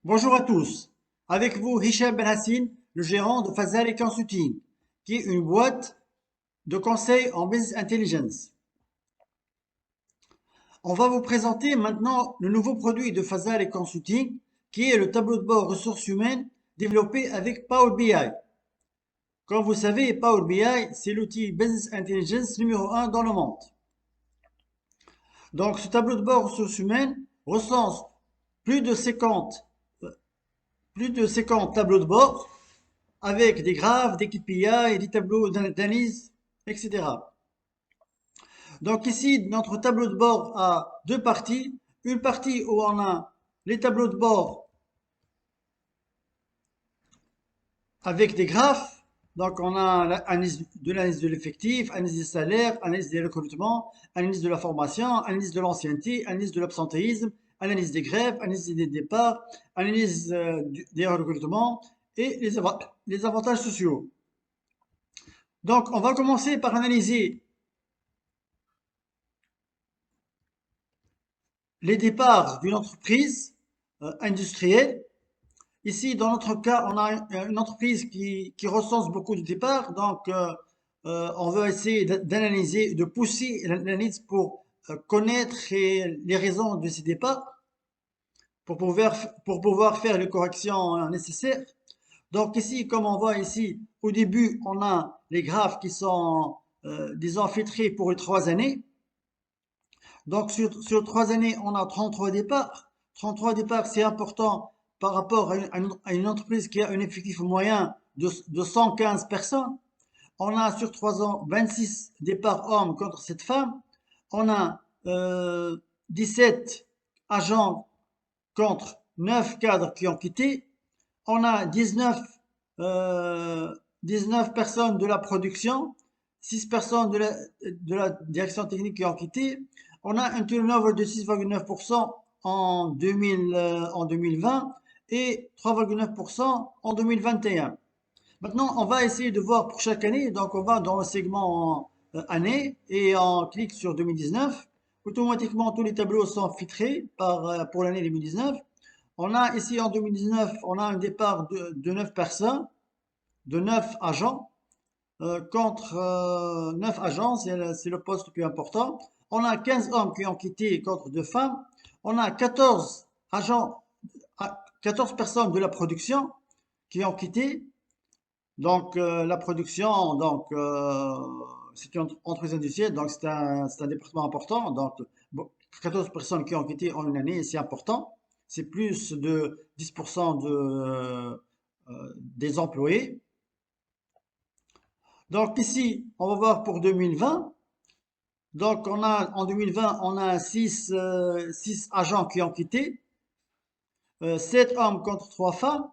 Bonjour à tous. Avec vous, Hicham Benhassine, le gérant de Fazal Consulting, qui est une boîte de conseil en business intelligence. On va vous présenter maintenant le nouveau produit de Fazal Consulting, qui est le tableau de bord ressources humaines développé avec Power BI. Comme vous savez, Power BI, c'est l'outil business intelligence numéro un dans le monde. Donc, ce tableau de bord ressources humaines recense plus de 50, plus de 50 tableaux de bord avec des graphes, des KPI et des tableaux d'analyse, etc. Donc ici, notre tableau de bord a deux parties. Une partie où on a les tableaux de bord avec des graphes. Donc on a l'analyse de l'effectif, analyse des salaires, analyse des recrutements, analyse de la formation, analyse de l'ancienneté, analyse de l'absentéisme, analyse des grèves, analyse des départs, analyse des recrutements et les avantages sociaux. Donc on va commencer par analyser les départs d'une entreprise industrielle. Ici, dans notre cas, on a une entreprise qui recense beaucoup de départs, donc on veut essayer d'analyser, de pousser l'analyse pour connaître les raisons de ces départs, pour pouvoir faire les corrections nécessaires. Donc ici, comme on voit ici, au début, on a les graphes qui sont, disons, filtrés pour les 3 années. Donc sur 3 années, on a 33 départs. 33 départs, c'est important par rapport à une entreprise qui a un effectif moyen de 115 personnes. On a sur 3 ans 26 départs hommes contre 7 femmes. On a 17 agents contre 9 cadres qui ont quitté. On a 19 personnes de la production, 6 personnes de la direction technique qui ont quitté. On a un turnover de 6,9% en 2020 et 3,9% en 2021. Maintenant, on va essayer de voir pour chaque année. Donc, on va dans le segment année et on clique sur 2019. Automatiquement, tous les tableaux sont filtrés pour l'année 2019. On a ici en 2019, on a un départ de 9 personnes, de 9 agents, contre 9 agents, c'est le poste le plus important. On a 15 hommes qui ont quitté contre 2 femmes. On a 14 agents, 14 personnes de la production qui ont quitté. Donc la production, c'est une entreprise industrielle, donc c'est un département important. Donc bon, 14 personnes qui ont quitté en une année, c'est important. C'est plus de 10% des employés. Donc ici, on va voir pour 2020. Donc en 2020, on a 6 agents qui ont quitté, 7 hommes contre 3 femmes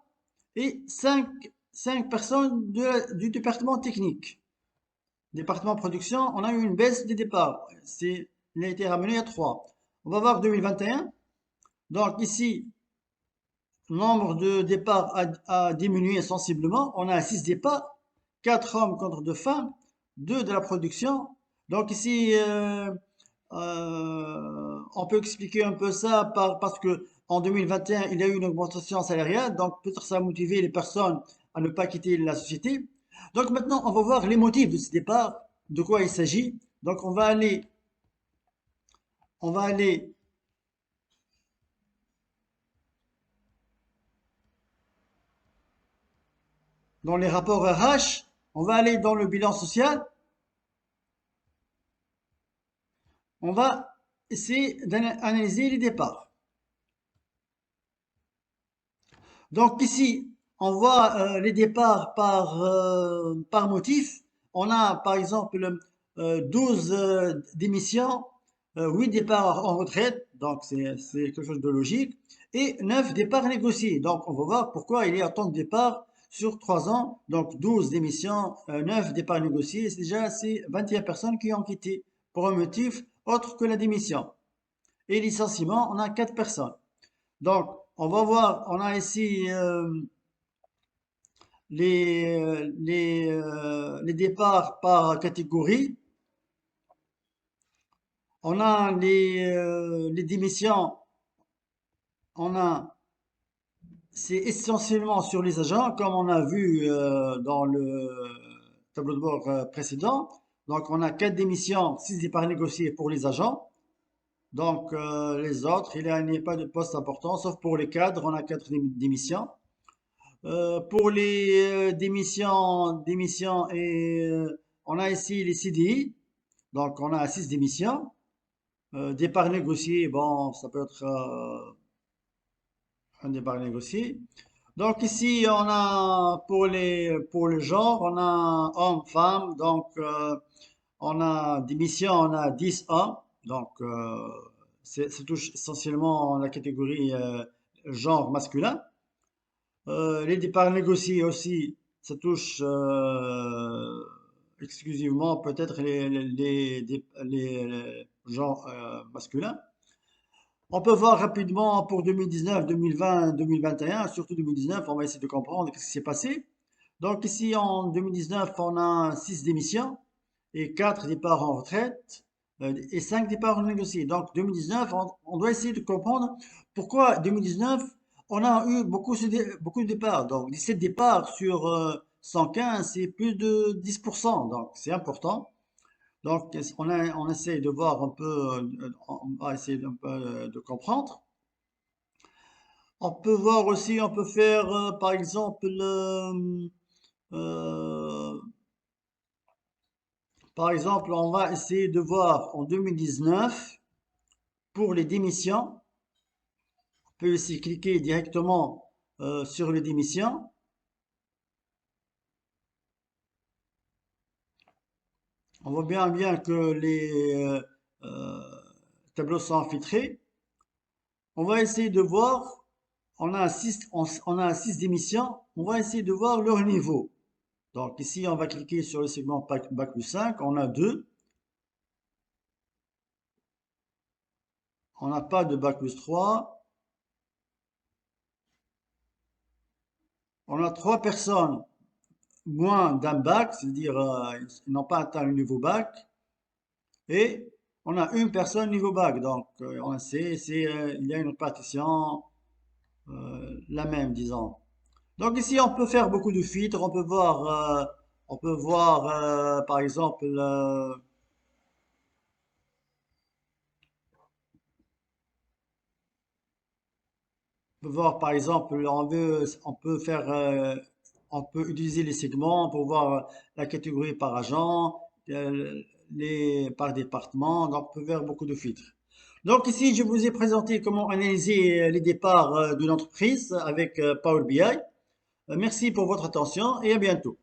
et 5 personnes du département technique. Département production, on a eu une baisse des départs. Il a été ramené à 3. On va voir 2021. Donc ici, le nombre de départs a diminué sensiblement. On a 6 départs, 4 hommes contre 2 femmes, 2 de la production. Donc ici, on peut expliquer un peu ça parce que en 2021, il y a eu une augmentation salariale. Donc peut-être ça a motivé les personnes à ne pas quitter la société. Donc maintenant, on va voir les motifs de ce départ, de quoi il s'agit. Donc on va aller dans les rapports RH, on va aller dans le bilan social, on va essayer d'analyser les départs. Donc ici, on voit les départs par motif. On a par exemple 12 démissions, 8 départs en retraite, donc c'est quelque chose de logique, et 9 départs négociés. Donc on va voir pourquoi il y a autant de départs sur 3 ans. Donc 12 démissions, 9 départs négociés, c'est 21 personnes qui ont quitté pour un motif autre que la démission. Et licenciement, on a 4 personnes. Donc, on va voir, on a ici les départs par catégorie. On a les démissions, on a c'est essentiellement sur les agents, comme on a vu dans le tableau de bord précédent. Donc, on a 4 démissions, 6 départs négociés pour les agents. Donc, les autres, il n'y a pas de poste important, sauf pour les cadres, on a 4 démissions. Pour les démissions on a ici les CDI, donc on a 6 démissions. Départ négocié, bon, ça peut être un départ négocié. Donc ici, on a pour le genre, on a homme, femme, donc on a démission, on a 10 hommes, donc ça touche essentiellement la catégorie genre masculin. Les départs négociés aussi, ça touche exclusivement peut-être les genres masculins. On peut voir rapidement pour 2019, 2020, 2021, surtout 2019, on va essayer de comprendre ce qui s'est passé. Donc ici en 2019, on a 6 démissions et 4 départs en retraite et 5 départs négociés. Donc 2019, on doit essayer de comprendre pourquoi 2019, on a eu beaucoup de départs. Donc 17 départs sur 115, c'est plus de 10%. Donc c'est important. Donc on essaie de voir un peu, on va essayer un peu de comprendre. On peut voir aussi, on peut faire par exemple, euh, par exemple, on va essayer de voir en 2019 pour les démissions. On peut aussi cliquer directement sur les démissions. On voit bien que les tableaux sont infiltrés. On va essayer de voir, on a 6 démissions, on va essayer de voir leur niveau. Donc ici, on va cliquer sur le segment Bac plus 5, on a 2. On n'a pas de Bac plus 3. On a 3 personnes moins d'un bac, c'est-à-dire ils n'ont pas atteint le niveau bac. Et on a une personne niveau bac, donc on sait, il y a une répartition la même, disons. Donc ici, on peut faire beaucoup de filtres, on peut voir par exemple, on peut faire, on peut utiliser les segments pour voir la catégorie par agent, par département, donc on peut faire beaucoup de filtres. Donc ici, je vous ai présenté comment analyser les départs d'une entreprise avec Power BI. Merci pour votre attention et à bientôt.